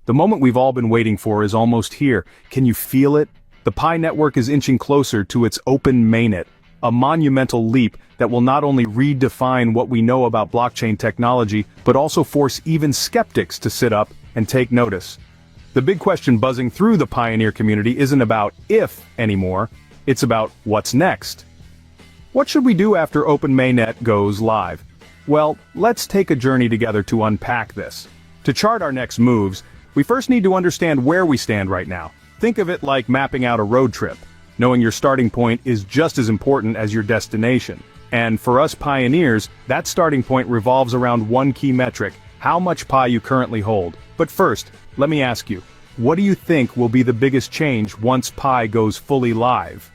The moment we've all been waiting for is almost here. Can you feel it? The Pi network is inching closer to its open mainnet, a monumental leap that will not only redefine what we know about blockchain technology, but also force even skeptics to sit up and take notice. The big question buzzing through the Pioneer community isn't about if anymore, it's about what's next. What should we do after Open Mainnet goes live? Well, let's take a journey together to unpack this. To chart our next moves, we first need to understand where we stand right now. Think of it like mapping out a road trip. Knowing your starting point is just as important as your destination. And for us pioneers, that starting point revolves around one key metric: how much Pi you currently hold. But first, let me ask you, what do you think will be the biggest change once Pi goes fully live?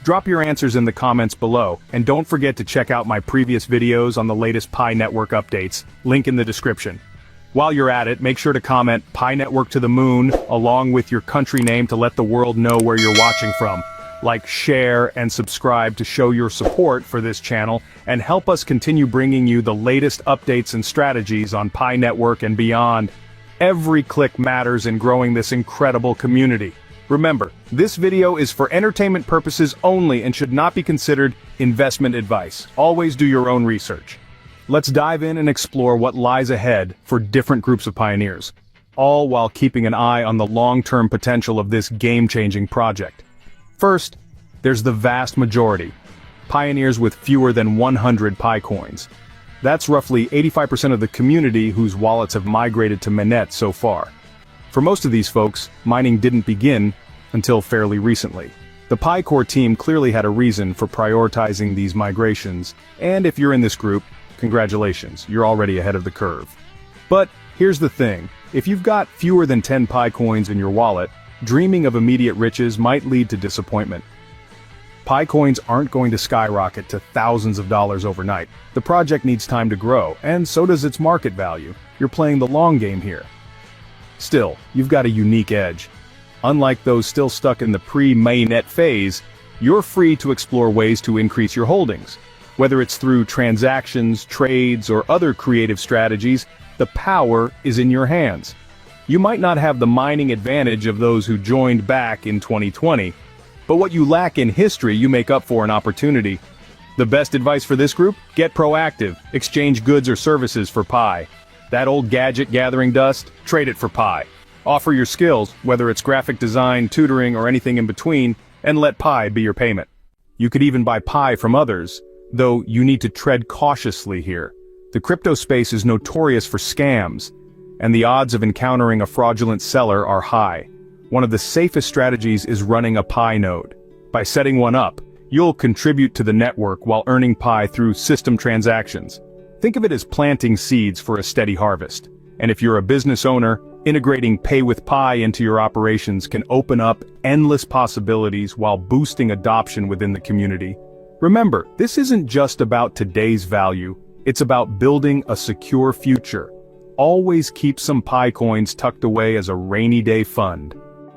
Drop your answers in the comments below, and don't forget to check out my previous videos on the latest Pi Network updates, link in the description. While you're at it, make sure to comment Pi Network to the moon, along with your country name to let the world know where you're watching from. Like, share, and subscribe to show your support for this channel, and help us continue bringing you the latest updates and strategies on Pi Network and beyond. Every click matters in growing this incredible community. Remember, this video is for entertainment purposes only and should not be considered investment advice. Always do your own research. Let's dive in and explore what lies ahead for different groups of pioneers, all while keeping an eye on the long-term potential of this game-changing project. First, there's the vast majority, pioneers with fewer than 100 Pi coins. That's roughly 85% of the community whose wallets have migrated to mainnet so far. For most of these folks, mining didn't begin until fairly recently. The Pi Core team clearly had a reason for prioritizing these migrations, and if you're in this group, congratulations, you're already ahead of the curve. But here's the thing, if you've got fewer than 10 Pi coins in your wallet, dreaming of immediate riches might lead to disappointment. Pi coins aren't going to skyrocket to thousands of dollars overnight. The project needs time to grow, and so does its market value. You're playing the long game here. Still, you've got a unique edge. Unlike those still stuck in the pre-mainnet phase, you're free to explore ways to increase your holdings. Whether it's through transactions, trades, or other creative strategies, the power is in your hands. You might not have the mining advantage of those who joined back in 2020, but what you lack in history you make up for in opportunity. The best advice for this group? Get proactive, exchange goods or services for Pi. That old gadget gathering dust? Trade it for Pi. Offer your skills, whether it's graphic design, tutoring, or anything in between, and let Pi be your payment. You could even buy Pi from others, though you need to tread cautiously here. The crypto space is notorious for scams, and the odds of encountering a fraudulent seller are high. One of the safest strategies is running a Pi node. By setting one up, you'll contribute to the network while earning Pi through system transactions. Think of it as planting seeds for a steady harvest. And if you're a business owner, integrating Pay with Pi into your operations can open up endless possibilities while boosting adoption within the community. Remember, this isn't just about today's value, it's about building a secure future. Always keep some Pi coins tucked away as a rainy day fund.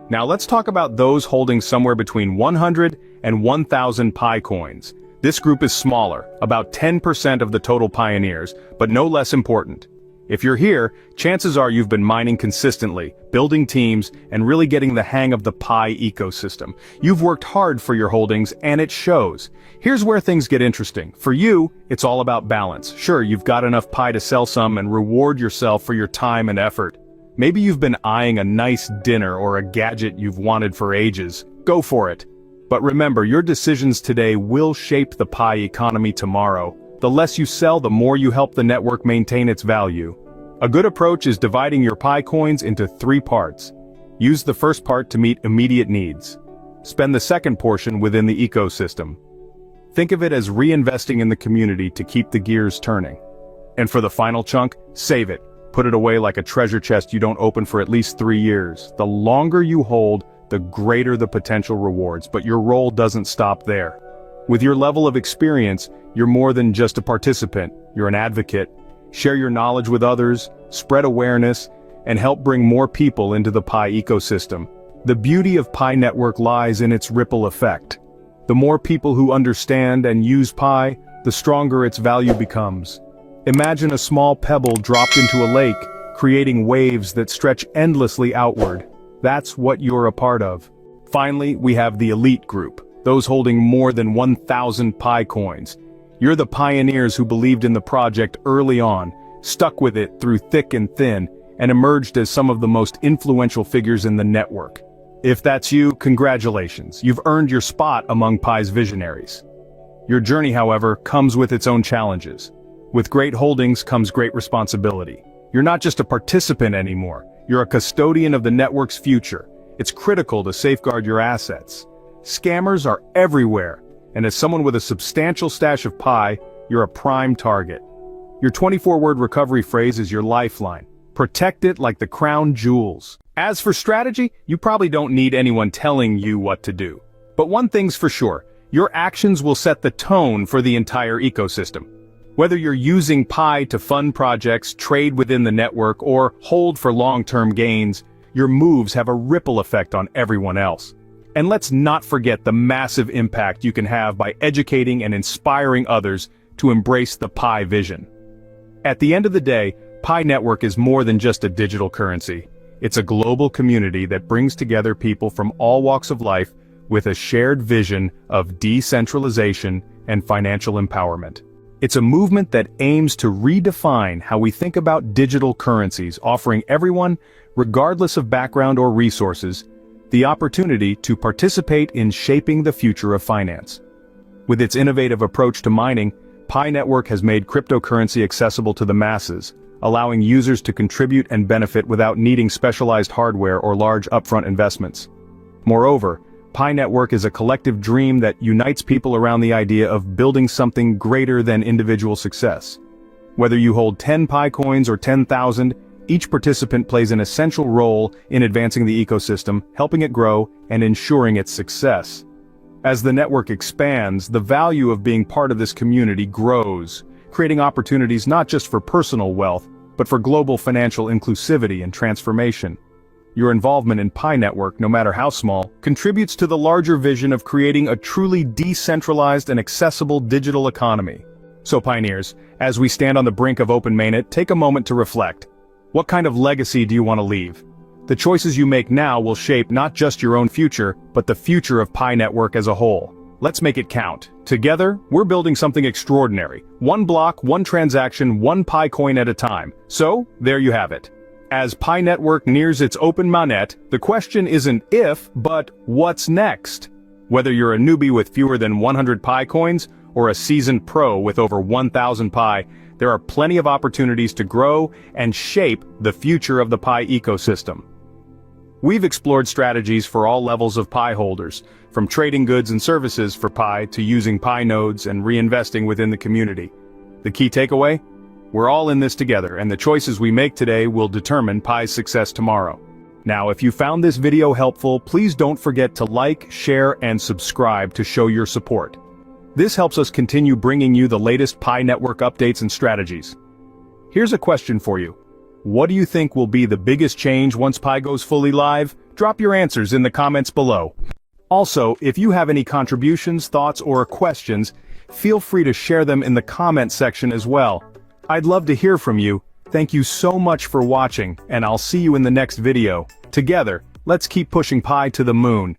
Now let's talk about those holding somewhere between 100 and 1,000 Pi coins. This group is smaller, about 10% of the total pioneers, but no less important. If you're here, chances are you've been mining consistently, building teams, and really getting the hang of the Pi ecosystem. You've worked hard for your holdings, and it shows. Here's where things get interesting. For you, it's all about balance. Sure, you've got enough Pi to sell some and reward yourself for your time and effort. Maybe you've been eyeing a nice dinner or a gadget you've wanted for ages. Go for it. But remember, your decisions today will shape the Pi economy tomorrow. The less you sell, the more you help the network maintain its value. A good approach is dividing your Pi coins into 3 parts. Use the first part to meet immediate needs. Spend the second portion within the ecosystem. Think of it as reinvesting in the community to keep the gears turning. And for the final chunk, save it. Put it away like a treasure chest you don't open for at least 3 years. The longer you hold, the greater the potential rewards, but your role doesn't stop there. With your level of experience, you're more than just a participant, you're an advocate. Share your knowledge with others, spread awareness, and help bring more people into the Pi ecosystem. The beauty of Pi Network lies in its ripple effect. The more people who understand and use Pi, the stronger its value becomes. Imagine a small pebble dropped into a lake, creating waves that stretch endlessly outward. That's what you're a part of. Finally, we have the elite group, those holding more than 1,000 Pi coins. You're the pioneers who believed in the project early on, stuck with it through thick and thin, and emerged as some of the most influential figures in the network. If that's you, congratulations, you've earned your spot among Pi's visionaries. Your journey, however, comes with its own challenges. With great holdings comes great responsibility. You're not just a participant anymore, you're a custodian of the network's future. It's critical to safeguard your assets. Scammers are everywhere, and as someone with a substantial stash of Pi, you're a prime target. Your 24-word recovery phrase is your lifeline. Protect it like the crown jewels. As for strategy, you probably don't need anyone telling you what to do. But one thing's for sure, your actions will set the tone for the entire ecosystem. Whether you're using Pi to fund projects, trade within the network, or hold for long-term gains, your moves have a ripple effect on everyone else. And let's not forget the massive impact you can have by educating and inspiring others to embrace the Pi vision. At the end of the day, Pi Network is more than just a digital currency. It's a global community that brings together people from all walks of life with a shared vision of decentralization and financial empowerment. It's a movement that aims to redefine how we think about digital currencies, offering everyone, regardless of background or resources, the opportunity to participate in shaping the future of finance. With its innovative approach to mining, Pi Network has made cryptocurrency accessible to the masses, allowing users to contribute and benefit without needing specialized hardware or large upfront investments. Moreover, Pi Network is a collective dream that unites people around the idea of building something greater than individual success. Whether you hold 10 Pi coins or 10,000, each participant plays an essential role in advancing the ecosystem, helping it grow, and ensuring its success. As the network expands, the value of being part of this community grows, creating opportunities not just for personal wealth, but for global financial inclusivity and transformation. Your involvement in Pi Network, no matter how small, contributes to the larger vision of creating a truly decentralized and accessible digital economy. So pioneers, as we stand on the brink of open mainnet, take a moment to reflect. What kind of legacy do you want to leave? The choices you make now will shape not just your own future, but the future of Pi Network as a whole. Let's make it count. Together, we're building something extraordinary. One block, one transaction, one Pi coin at a time. So, there you have it. As Pi Network nears its open mainnet, the question isn't if, but what's next? Whether you're a newbie with fewer than 100 Pi coins, or a seasoned pro with over 1,000 Pi, there are plenty of opportunities to grow and shape the future of the Pi ecosystem. We've explored strategies for all levels of Pi holders, from trading goods and services for Pi to using Pi nodes and reinvesting within the community. The key takeaway? We're all in this together, and the choices we make today will determine Pi's success tomorrow. Now, if you found this video helpful, please don't forget to like, share, and subscribe to show your support. This helps us continue bringing you the latest Pi Network updates and strategies. Here's a question for you. What do you think will be the biggest change once Pi goes fully live? Drop your answers in the comments below. Also, if you have any contributions, thoughts, or questions, feel free to share them in the comment section as well. I'd love to hear from you. Thank you so much for watching, and I'll see you in the next video. Together, let's keep pushing Pi to the moon.